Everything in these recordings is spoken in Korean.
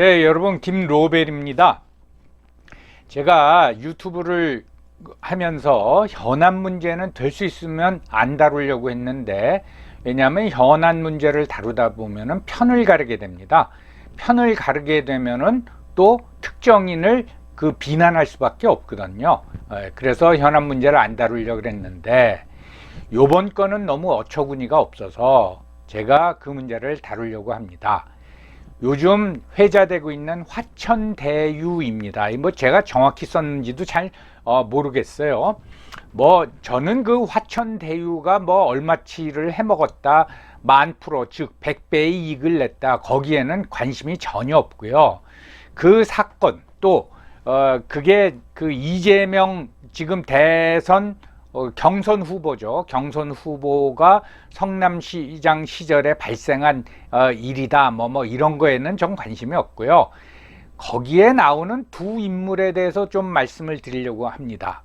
네, 여러분 김로벨입니다. 제가 유튜브를 하면서 현안 문제는 될 수 있으면 안 다루려고 했는데, 왜냐하면 현안 문제를 다루다 보면은 편을 가르게 됩니다. 편을 가르게 되면은 또 특정인을 비난할 수밖에 없거든요. 그래서 현안 문제를 안 다루려고 그랬는데, 요번 건은 너무 어처구니가 없어서 제가 그 문제를 다루려고 합니다. 요즘 회자되고 있는 화천대유입니다. 뭐 제가 정확히 썼는지도 잘 모르겠어요. 뭐 저는 그 화천대유가 뭐 얼마치를 해먹었다, 10,000%, 즉 100배의 이익을 냈다, 거기에는 관심이 전혀 없고요. 그 사건 또 그게 그 이재명 지금 대선 경선 후보죠. 경선 후보가 성남시장 시절에 발생한 일이다. 뭐 이런 거에는 좀 관심이 없고요. 거기에 나오는 두 인물에 대해서 좀 말씀을 드리려고 합니다.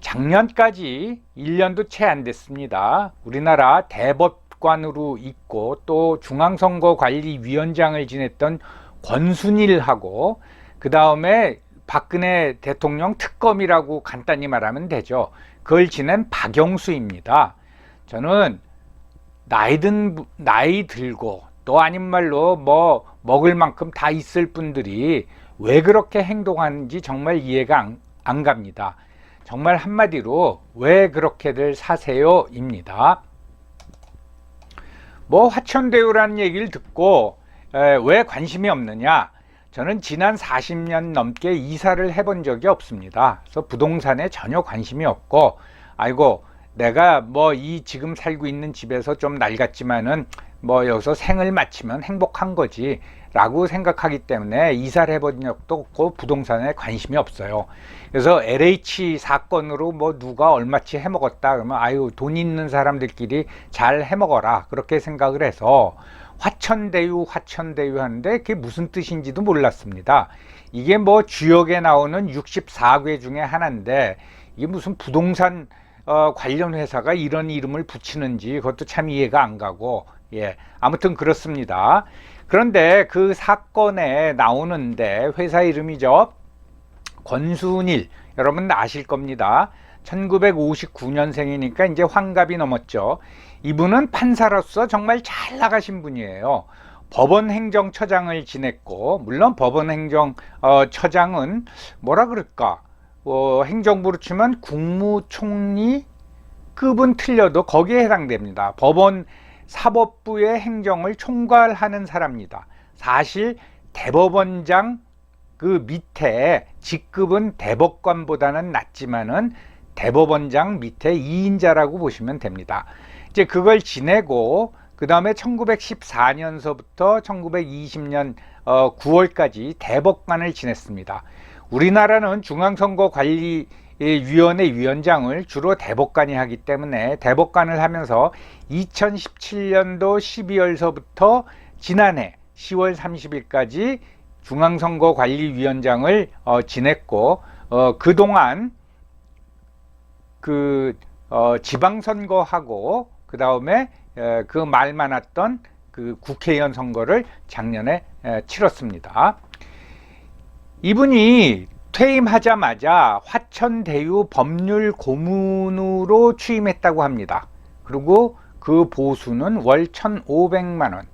작년까지 1년도 채 안 됐습니다. 우리나라 대법관으로 있고 또 중앙선거관리위원장을 지냈던 권순일하고, 그 다음에 박근혜 대통령 특검이라고 간단히 말하면 되죠. 그걸 지낸 박영수입니다. 저는 나이 들고 또 아닌 말로 뭐 먹을 만큼 다 있을 분들이 왜 그렇게 행동하는지 정말 이해가 안 갑니다. 정말 한마디로 왜 그렇게들 사세요 입니다. 뭐 화천대유라는 얘기를 듣고 왜 관심이 없느냐? 저는 지난 40년 넘게 이사를 해본 적이 없습니다. 그래서 부동산에 전혀 관심이 없고, 아이고 내가 뭐 이 지금 살고 있는 집에서 좀 낡았지만은 뭐 여기서 생을 마치면 행복한 거지 라고 생각하기 때문에 이사를 해본 적도 없고 부동산에 관심이 없어요. 그래서 LH 사건으로 뭐 누가 얼마치 해먹었다 그러면 아유 돈 있는 사람들끼리 잘 해먹어라 그렇게 생각을 해서 화천대유 하는데 그게 무슨 뜻인지도 몰랐습니다. 이게 뭐 주역에 나오는 64괴 중에 하나인데, 이게 무슨 부동산 관련 회사가 이런 이름을 붙이는지 그것도 참 이해가 안 가고, 아무튼 그렇습니다. 그런데 그 사건에 나오는데 회사 이름이죠. 권순일, 여러분 아실 겁니다. 1959년생이니까 이제 환갑이 넘었죠. 이분은 판사로서 정말 잘 나가신 분이에요. 법원행정처장을 지냈고, 물론 법원행정처장은 뭐라 그럴까, 행정부로 치면 국무총리급은 틀려도 거기에 해당됩니다. 법원 사법부의 행정을 총괄하는 사람입니다. 사실 대법원장 그 밑에 직급은 대법관보다는 낮지만은 대법원장 밑에 2인자라고 보시면 됩니다. 이제 그걸 지내고 그 다음에 1914년서부터 1920년 9월까지 대법관을 지냈습니다. 우리나라는 중앙선거관리위원회 위원장을 주로 대법관이 하기 때문에 대법관을 하면서 2017년도 12월서부터 지난해 10월 30일까지 중앙선거관리위원장을 지냈고, 그동안 지방선거하고 그 다음에 그 말 많았던 그 국회의원 선거를 작년에 치렀습니다. 이분이 퇴임하자마자 화천대유 법률 고문으로 취임했다고 합니다. 그리고 그 보수는 월 1,500만 원.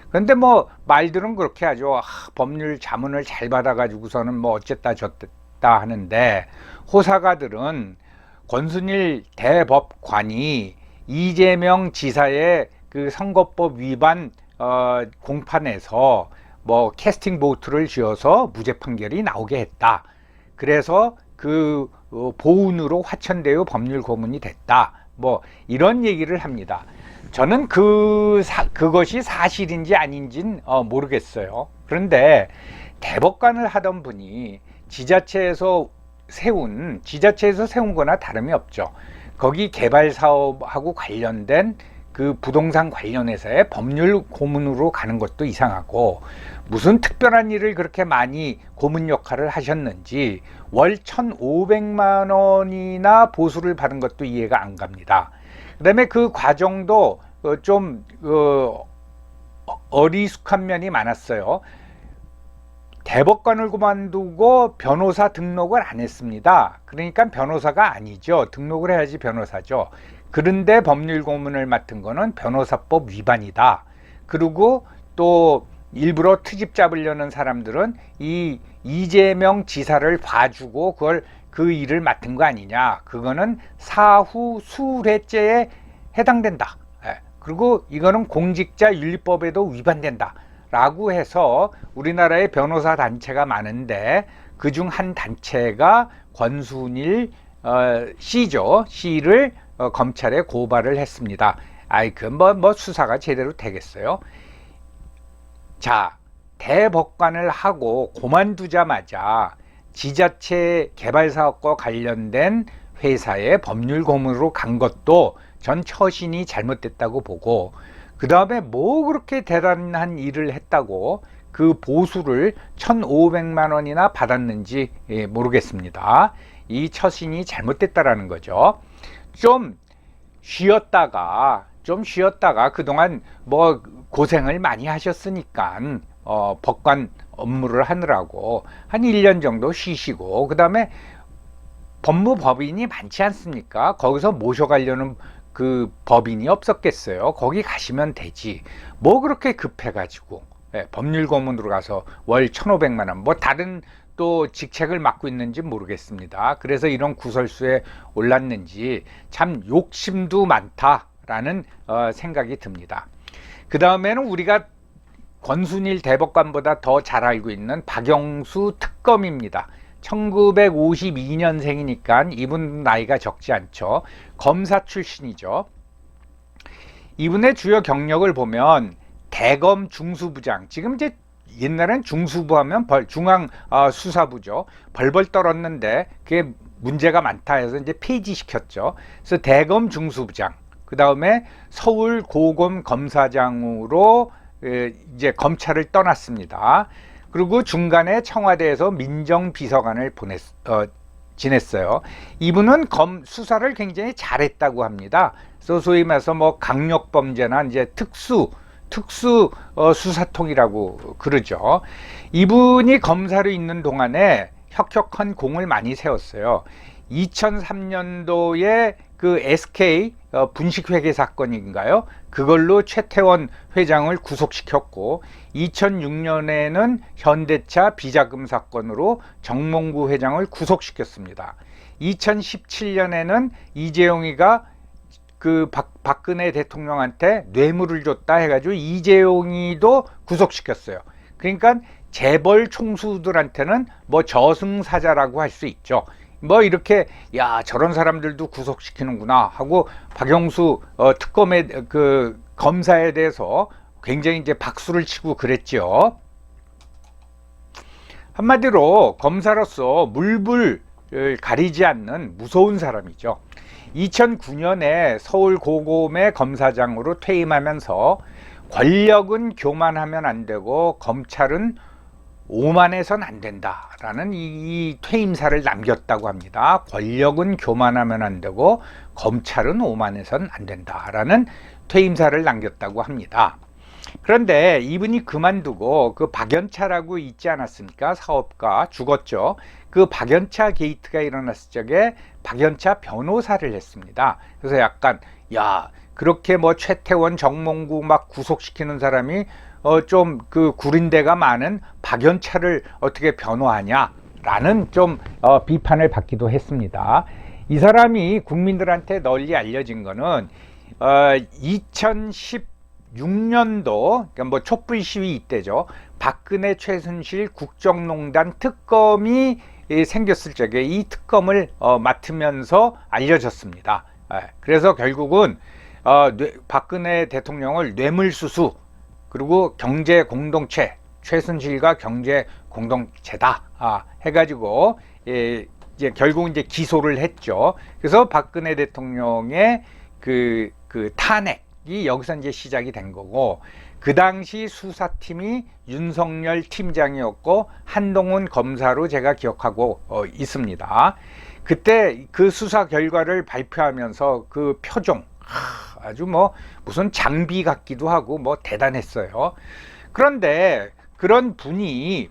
그런데 뭐 말들은 그렇게 하죠. 법률 자문을 잘 받아가지고서는 뭐 어쨌다 저쨌다 하는데, 호사가들은 권순일 대법관이 이재명 지사의 그 선거법 위반 공판에서 뭐 캐스팅 보트를 쥐어서 무죄 판결이 나오게 했다. 그래서 그 보훈으로 화천대유 법률 고문이 됐다. 뭐 이런 얘기를 합니다. 저는 그것이 사실인지 아닌지는 모르겠어요. 그런데 대법관을 하던 분이 지자체에서 세운 거나 다름이 없죠. 거기 개발 사업하고 관련된 그 부동산 관련 회사의 법률 고문으로 가는 것도 이상하고, 무슨 특별한 일을 그렇게 많이 고문 역할을 하셨는지 월 1,500만 원이나 보수를 받은 것도 이해가 안 갑니다. 그 다음에 그 과정도 좀 어리숙한 면이 많았어요. 대법관을 그만두고 변호사 등록을 안 했습니다. 그러니까 변호사가 아니죠. 등록을 해야지 변호사죠. 그런데 법률 고문을 맡은 거는 변호사법 위반이다. 그리고 또 일부러 트집 잡으려는 사람들은 이 이재명 지사를 봐주고 그 일을 맡은 거 아니냐. 그거는 사후 수뢰죄에 해당된다. 그리고 이거는 공직자윤리법에도 위반된다. 라고 해서 우리나라에 변호사 단체가 많은데 그중 한 단체가 권순일 씨죠. 씨를 검찰에 고발을 했습니다. 뭐 수사가 제대로 되겠어요? 자, 대법관을 하고 그만두자마자 지자체 개발사업과 관련된 회사에 법률 고문으로 간 것도 전 처신이 잘못됐다고 보고, 그 다음에 뭐 그렇게 대단한 일을 했다고 그 보수를 1,500만 원이나 받았는지 모르겠습니다. 이 처신이 잘못됐다라는 거죠. 좀 쉬었다가 그동안 뭐 고생을 많이 하셨으니까 법관 업무를 하느라고 한 1년 정도 쉬시고, 그 다음에 법무법인이 많지 않습니까? 거기서 모셔가려는 그 법인이 없었겠어요. 거기 가시면 되지. 뭐 그렇게 급해가지고 법률 고문으로 가서 월 1,500만 원, 뭐 다른 또 직책을 맡고 있는지 모르겠습니다. 그래서 이런 구설수에 올랐는지 참 욕심도 많다라는 생각이 듭니다. 그 다음에는 우리가 권순일 대법관보다 더 잘 알고 있는 박영수 특검입니다. 1952년생이니까 이분 나이가 적지 않죠. 검사 출신이죠. 이분의 주요 경력을 보면 대검 중수부장, 지금 이제 옛날엔 중수부 하면 중앙수사부죠. 벌벌 떨었는데 그게 문제가 많다 해서 이제 폐지시켰죠. 그래서 대검 중수부장, 그 다음에 서울 고검 검사장으로 이제 검찰을 떠났습니다. 그리고 중간에 청와대에서 민정비서관을 지냈어요. 이분은 수사를 굉장히 잘했다고 합니다. 그래서 소위 말해서 뭐 강력범죄나 이제 특수 수사통이라고 그러죠. 이분이 검사로 있는 동안에 혁혁한 공을 많이 세웠어요. 2003년도에 그 SK 분식회계 사건인가요? 그걸로 최태원 회장을 구속시켰고, 2006년에는 현대차 비자금 사건으로 정몽구 회장을 구속시켰습니다. 2017년에는 이재용이가 그 박근혜 대통령한테 뇌물을 줬다 해가지고 이재용이도 구속시켰어요. 그러니까 재벌 총수들한테는 뭐 저승사자라고 할 수 있죠. 뭐 이렇게 야 저런 사람들도 구속시키는구나 하고 박영수 특검의 그 검사에 대해서 굉장히 이제 박수를 치고 그랬죠. 한마디로 검사로서 물불 가리지 않는 무서운 사람이죠. 2009년에 서울 고검의 검사장으로 퇴임하면서 권력은 교만하면 안 되고 검찰은 오만해선 안 된다라는 이 퇴임사를 남겼다고 합니다. 권력은 교만하면 안 되고 검찰은 오만해선 안 된다라는 퇴임사를 남겼다고 합니다. 그런데 이분이 그만두고 그 박연차라고 있지 않았습니까? 사업가 죽었죠. 그 박연차 게이트가 일어났을 적에 박연차 변호사를 했습니다. 그래서 약간 야 그렇게 뭐 최태원 정몽구 막 구속시키는 사람이 좀 그 구린데가 많은 박연차를 어떻게 변호하냐라는 좀 비판을 받기도 했습니다. 이 사람이 국민들한테 널리 알려진 거는 2016년도 그러니까 뭐 촛불 시위 이때죠. 박근혜 최순실 국정농단 특검이 생겼을 적에 이 특검을 맡으면서 알려졌습니다. 그래서 결국은 박근혜 대통령을 뇌물수수 그리고 경제 공동체, 최순실과 경제 공동체다 해가지고 이제 결국 이제 기소를 했죠. 그래서 박근혜 대통령의 그 탄핵이 여기서 이제 시작이 된 거고, 그 당시 수사팀이 윤석열 팀장이었고 한동훈 검사로 제가 기억하고 있습니다. 그때 그 수사 결과를 발표하면서 그 표정 아주 뭐 무슨 장비 같기도 하고 뭐 대단했어요. 그런데 그런 분이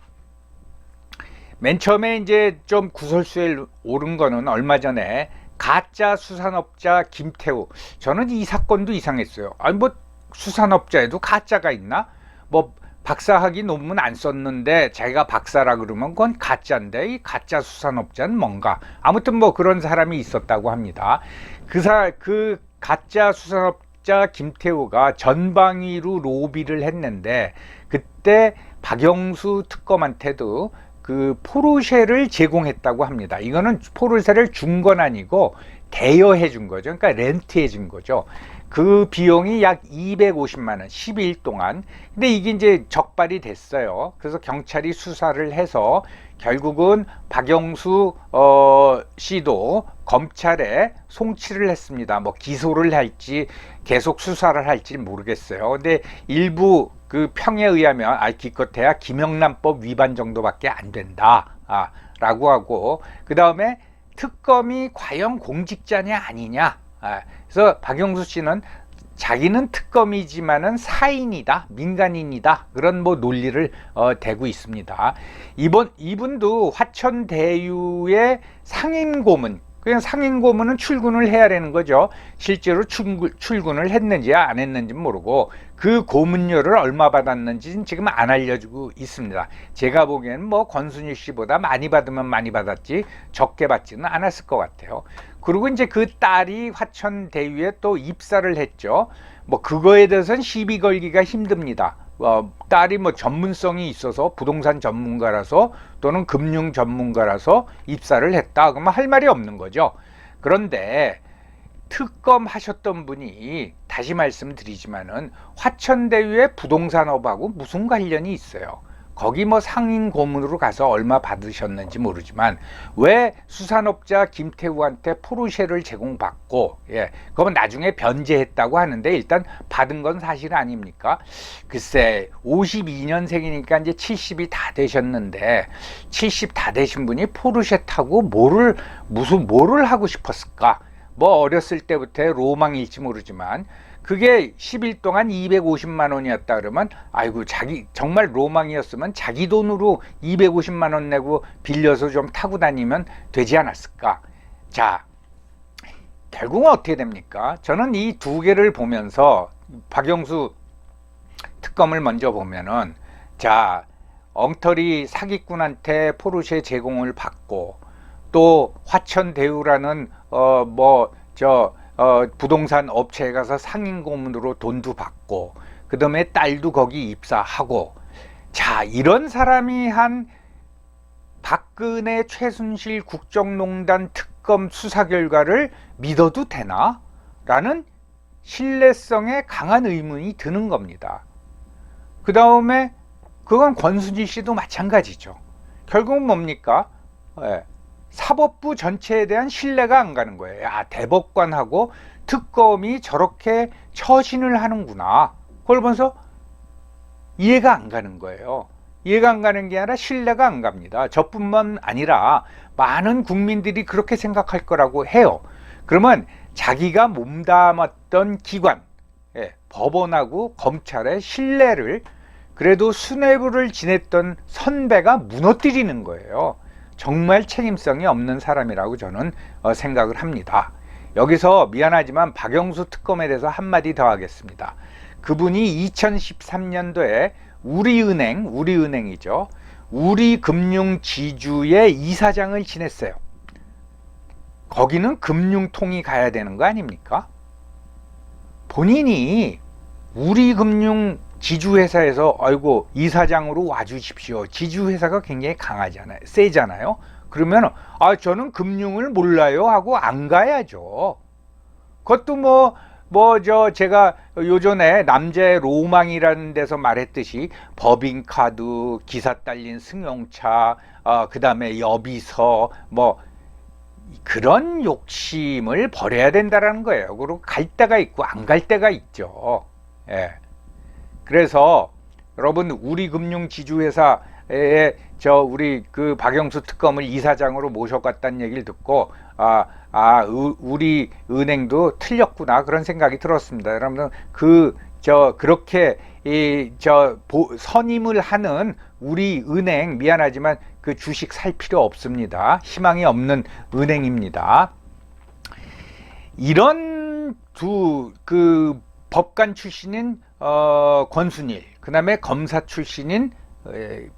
맨 처음에 이제 좀 구설수에 오른 거는 얼마 전에 가짜 수산업자 김태우. 저는 이 사건도 이상했어요. 아니 뭐 수산업자에도 가짜가 있나? 뭐 박사학위 논문 안 썼는데 자기가 박사라 그러면 그건 가짜인데 이 가짜 수산업자는 뭔가? 아무튼 뭐 그런 사람이 있었다고 합니다. 그 가짜 수산업자 김태우가 전방위로 로비를 했는데 그때 박영수 특검한테도 그 포르쉐를 제공했다고 합니다. 이거는 포르쉐를 준 건 아니고 대여해 준 거죠. 그러니까 렌트해 준 거죠. 그 비용이 약 250만 원, 12일 동안. 근데 이게 이제 적발이 됐어요. 그래서 경찰이 수사를 해서 결국은 박영수 씨도 검찰에 송치를 했습니다. 뭐 기소를 할지 계속 수사를 할지 모르겠어요. 근데 일부 그 평에 의하면 기껏해야 김영란법 위반 정도밖에 안 된다 라고 하고, 그 다음에 특검이 과연 공직자냐 아니냐. 그래서 박영수 씨는 자기는 특검이지만은 사인이다, 민간인이다, 그런 뭐 논리를 대고 있습니다. 이분도 화천대유의 상임고문, 그냥 상임고문은 출근을 해야 되는 거죠. 실제로 출근을 했는지 안 했는지 모르고 그 고문료를 얼마 받았는지는 지금 안 알려주고 있습니다. 제가 보기에는 뭐 권순일 씨보다 많이 받으면 많이 받았지 적게 받지는 않았을 것 같아요. 그리고 이제 그 딸이 화천대유에 또 입사를 했죠. 뭐 그거에 대해서는 시비 걸기가 힘듭니다. 딸이 뭐 전문성이 있어서 부동산 전문가라서 또는 금융 전문가라서 입사를 했다 그러면 할 말이 없는 거죠. 그런데 특검 하셨던 분이 다시 말씀드리지만은 화천대유의 부동산업하고 무슨 관련이 있어요? 거기 뭐 상인 고문으로 가서 얼마 받으셨는지 모르지만 왜 수산업자 김태우한테 포르쉐를 제공받고, 그건 나중에 변제했다고 하는데 일단 받은 건 사실 아닙니까? 글쎄 52년생이니까 이제 70이 다 되셨는데 70 다 되신 분이 포르쉐 타고 뭐를 하고 싶었을까? 뭐 어렸을 때부터의 로망일지 모르지만 그게 10일 동안 250만 원이었다 그러면 아이고 자기 정말 로망이었으면 자기 돈으로 250만 원 내고 빌려서 좀 타고 다니면 되지 않았을까. 자, 결국은 어떻게 됩니까? 저는 이 두 개를 보면서 박영수 특검을 먼저 보면은, 자, 엉터리 사기꾼한테 포르쉐 제공을 받고 또 화천대유라는 부동산 업체에 가서 상인 고문으로 돈도 받고 그 다음에 딸도 거기 입사하고, 자, 이런 사람이 한 박근혜 최순실 국정농단 특검 수사 결과를 믿어도 되나? 라는 신뢰성에 강한 의문이 드는 겁니다. 그 다음에 그건 권순일 씨도 마찬가지죠. 결국은 뭡니까? 사법부 전체에 대한 신뢰가 안 가는 거예요. 야, 대법관하고 특검이 저렇게 처신을 하는구나. 그걸 보면서 이해가 안 가는 거예요. 이해가 안 가는 게 아니라 신뢰가 안 갑니다. 저뿐만 아니라 많은 국민들이 그렇게 생각할 거라고 해요. 그러면 자기가 몸담았던 기관, 법원하고 검찰의 신뢰를 그래도 수뇌부를 지냈던 선배가 무너뜨리는 거예요. 정말 책임성이 없는 사람이라고 저는 생각을 합니다. 여기서 미안하지만 박영수 특검에 대해서 한마디 더 하겠습니다. 그분이 2013년도에 우리은행이죠. 우리금융지주의 이사장을 지냈어요. 거기는 금융통이 가야 되는 거 아닙니까? 본인이 우리금융 지주회사에서 아이고 이사장으로 와주십시오. 지주회사가 굉장히 강하잖아요. 세잖아요. 그러면 저는 금융을 몰라요 하고 안 가야죠. 그것도 제가 요전에 남자의 로망이라는 데서 말했듯이 법인카드, 기사 딸린 승용차, 그 다음에 여비서 그런 욕심을 버려야 된다는 거예요. 그리고 갈 때가 있고 안 갈 때가 있죠. 그래서 여러분 우리금융지주회사에 우리 그 박영수 특검을 이사장으로 모셔갔다는 얘기를 듣고 우리 은행도 틀렸구나 그런 생각이 들었습니다. 여러분 그렇게 선임을 하는 우리 은행 미안하지만 그 주식 살 필요 없습니다. 희망이 없는 은행입니다. 이런 그 법관 출신인 권순일, 그 다음에 검사 출신인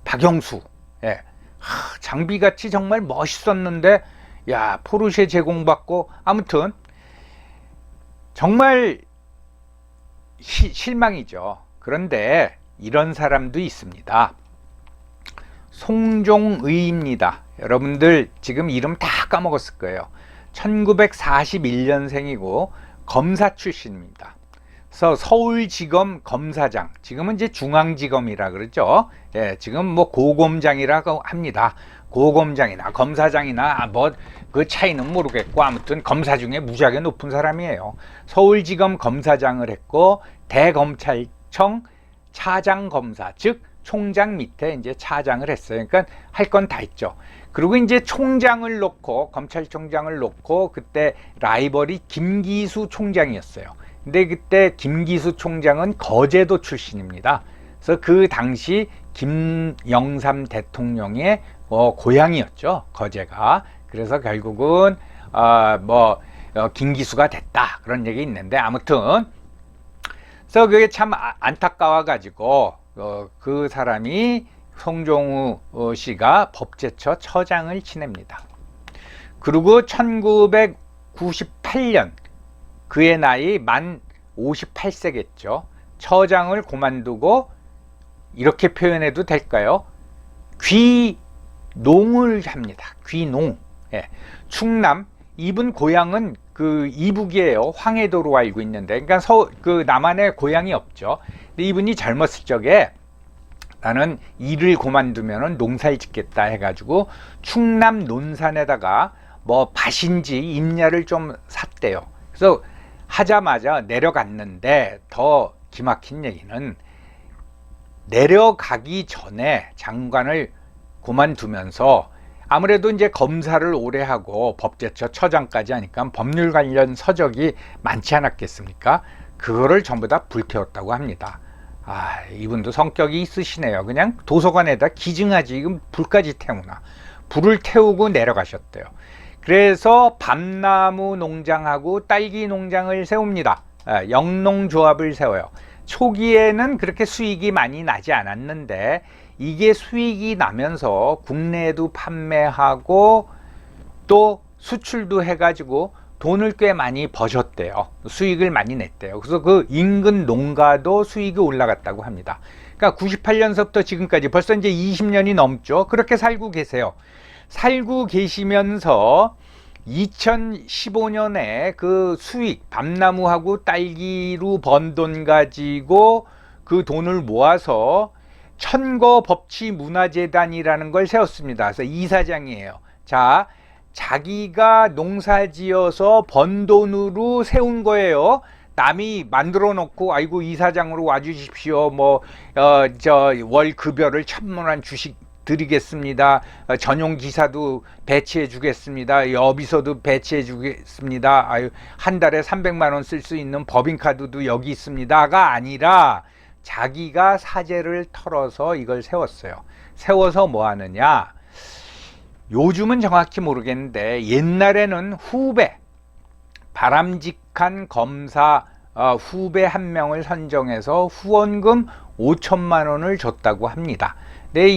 박영수, 예. 장비같이 정말 멋있었는데 야 포르쉐 제공받고 아무튼 정말 실망이죠. 그런데 이런 사람도 있습니다. 송종의입니다. 여러분들 지금 이름 다 까먹었을 거예요. 1941년생이고 검사 출신입니다. 그래서 서울지검 검사장, 지금은 이제 중앙지검이라 그러죠. 예, 지금 뭐 고검장이라고 합니다. 고검장이나 검사장이나 뭐 그 차이는 모르겠고 아무튼 검사 중에 무지하게 높은 사람이에요. 서울지검 검사장을 했고 대검찰청 차장검사, 즉 총장 밑에 이제 차장을 했어요. 그러니까 할 건 다 했죠. 그리고 이제 총장을 놓고, 검찰총장을 놓고 그때 라이벌이 김기수 총장이었어요. 근데 그때 김기수 총장은 거제도 출신입니다. 그래서 그 당시 김영삼 대통령의 고향이었죠, 거제가. 그래서 결국은 김기수가 됐다 그런 얘기 있는데 아무튼 그래서 그게 참 안타까워 가지고 그 사람이 송종우 씨가 법제처 처장을 지냅니다. 그리고 1998년 그의 나이 만 58세겠죠. 처장을 그만두고 이렇게 표현해도 될까요? 귀농을 합니다. 귀농. 예. 충남, 이분 고향은 그 이북이에요. 황해도로 알고 있는데, 그러니까 그 남한에 고향이 없죠. 근데 이분이 젊었을 적에 나는 일을 그만두면 농사를 짓겠다 해가지고 충남 논산에다가 뭐 밭인지 임야를 좀 샀대요. 그래서 하자마자 내려갔는데 더 기막힌 얘기는 내려가기 전에 장관을 그만두면서 아무래도 이제 검사를 오래 하고 법제처 처장까지 하니까 법률 관련 서적이 많지 않았겠습니까? 그거를 전부 다 불태웠다고 합니다. 이분도 성격이 있으시네요. 그냥 도서관에다 기증하지 이건 불까지 태우나. 불을 태우고 내려가셨대요. 그래서 밤나무 농장하고 딸기 농장을 세웁니다. 영농조합을 세워요. 초기에는 그렇게 수익이 많이 나지 않았는데 이게 수익이 나면서 국내에도 판매하고 또 수출도 해가지고 돈을 꽤 많이 버셨대요. 수익을 많이 냈대요. 그래서 그 인근 농가도 수익이 올라갔다고 합니다. 그러니까 98년서부터 지금까지 벌써 이제 20년이 넘죠. 그렇게 살고 계세요. 살고 계시면서 2015년에 그 수익, 밤나무하고 딸기로 번 돈 가지고 그 돈을 모아서 천거법치문화재단이라는 걸 세웠습니다. 그래서 이사장이에요. 자, 자기가 농사지어서 번 돈으로 세운 거예요. 남이 만들어 놓고 아이고 이사장으로 와주십시오. 뭐 월 급여를 1,000만 원 드리겠습니다. 전용 기사도 배치해 주겠습니다. 여비서도 배치해 주겠습니다. 한 달에 300만 원 쓸 수 있는 법인카드도 여기 있습니다가 아니라 자기가 사재를 털어서 이걸 세웠어요. 세워서 뭐 하느냐? 요즘은 정확히 모르겠는데 옛날에는 후배, 바람직한 검사 후배 한 명을 선정해서 후원금 5천만 원을 줬다고 합니다. 근데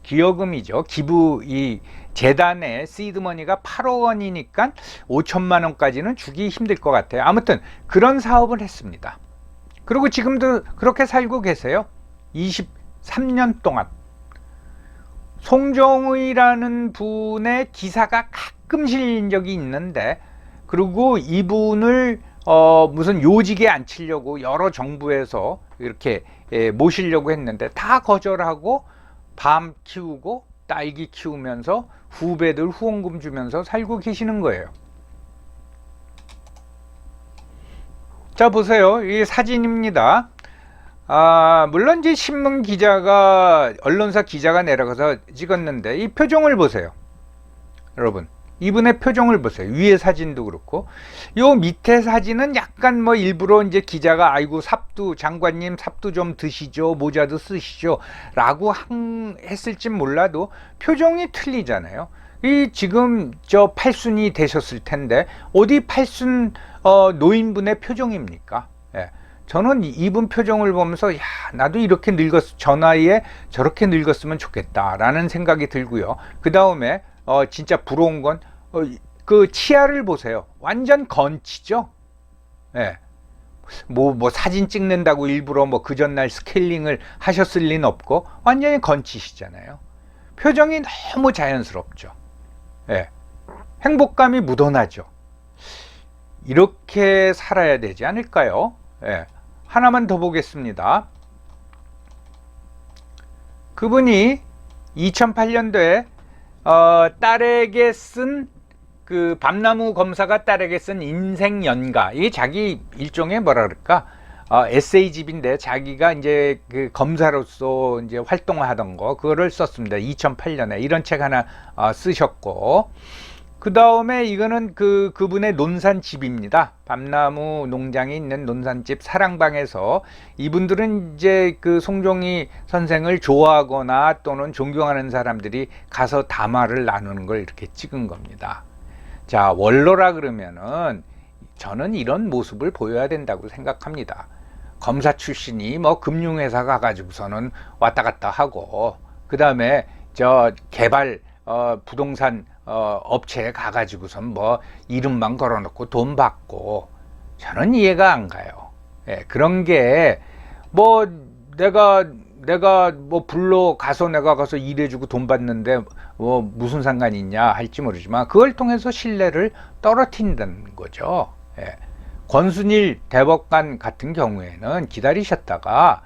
기여금이죠. 기부 재단의 시드머니가 8억 원이니까 5천만 원까지는 주기 힘들 것 같아요. 아무튼 그런 사업을 했습니다. 그리고 지금도 그렇게 살고 계세요. 23년 동안. 송종의라는 분의 기사가 가끔 실린 적이 있는데, 그리고 이분을 무슨 요직에 앉히려고 여러 정부에서 이렇게 모시려고 했는데 다 거절하고 밤 키우고 딸기 키우면서 후배들 후원금 주면서 살고 계시는 거예요. 자, 보세요. 이 사진입니다. 물론 이제 신문 기자가, 언론사 기자가 내려가서 찍었는데 이 표정을 보세요. 여러분, 이분의 표정을 보세요. 위에 사진도 그렇고, 요 밑에 사진은 약간 뭐 일부러 이제 기자가 아이고 삽두 장관님 삽두 좀 드시죠, 모자도 쓰시죠 라고 했을진 몰라도 표정이 틀리잖아요. 이 지금 저 팔순이 되셨을 텐데 어디 팔순 노인분의 표정입니까? 예. 저는 이분 표정을 보면서 야, 나도 이렇게 저 나이에 저렇게 늙었으면 좋겠다라는 생각이 들고요. 그 다음에 진짜 부러운 건 그 치아를 보세요. 완전 건치죠. 예. 뭐 사진 찍는다고 일부러 뭐 그 전날 스케일링을 하셨을 리는 없고 완전히 건치시잖아요. 표정이 너무 자연스럽죠. 예. 행복감이 묻어나죠. 이렇게 살아야 되지 않을까요? 예. 하나만 더 보겠습니다. 그분이 2008년도에 딸에게 쓴 그 밤나무 검사가 딸에게 쓴 인생 연가, 이게 자기 일종의 뭐라 그럴까 에세이집인데 자기가 이제 그 검사로서 이제 활동하던 거 그거를 썼습니다. 2008년에 이런 책 하나 쓰셨고, 그 다음에 이거는 그분의 논산집입니다. 밤나무 농장이 있는 논산집 사랑방에서 이분들은 이제 그 송종희 선생을 좋아하거나 또는 존경하는 사람들이 가서 담화를 나누는 걸 이렇게 찍은 겁니다. 자, 원로라 그러면은 저는 이런 모습을 보여야 된다고 생각합니다. 검사 출신이 뭐 금융회사 가가지고서는 왔다 갔다 하고, 그 다음에 저 개발 부동산 업체에 가가지고선 뭐 이름만 걸어놓고 돈 받고, 저는 이해가 안 가요. 예, 그런 게 뭐 내가 뭐 불러 가서 내가 가서 일해주고 돈 받는데 뭐 무슨 상관이 있냐 할지 모르지만 그걸 통해서 신뢰를 떨어뜨린다는 거죠. 예. 권순일 대법관 같은 경우에는 기다리셨다가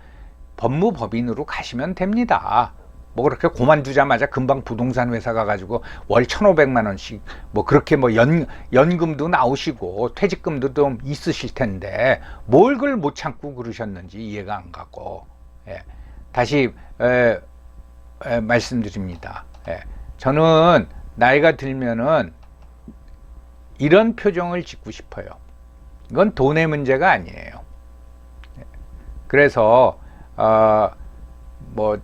법무법인으로 가시면 됩니다. 뭐 그렇게 그만두자마자 금방 부동산 회사 가가지고 월 1,500만 원씩 뭐 그렇게 뭐 연금도 나오시고 퇴직금도 좀 있으실 텐데 뭘 그걸 못 참고 그러셨는지 이해가 안 가고, 예. 다시 말씀드립니다. 예. 저는 나이가 들면은 이런 표정을 짓고 싶어요. 이건 돈의 문제가 아니에요. 그래서 뭐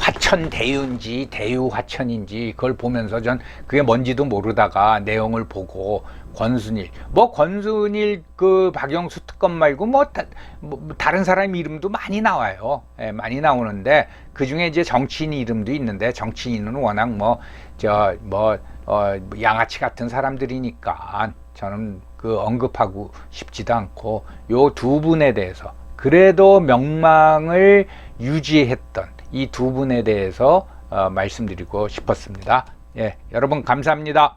대화천대유인지 대유화천인지 그걸 보면서 전 그게 뭔지도 모르다가 내용을 보고 권순일 그 박영수 특검 말고 뭐 다른 사람 이름도 많이 나와요. 예, 많이 나오는데 그 중에 이제 정치인 이름도 있는데 정치인은 워낙 양아치 같은 사람들이니까 저는 그 언급하고 싶지도 않고, 요 두 분에 대해서 그래도 명망을 유지했던 이 두 분에 대해서 말씀드리고 싶었습니다. 예, 여러분 감사합니다.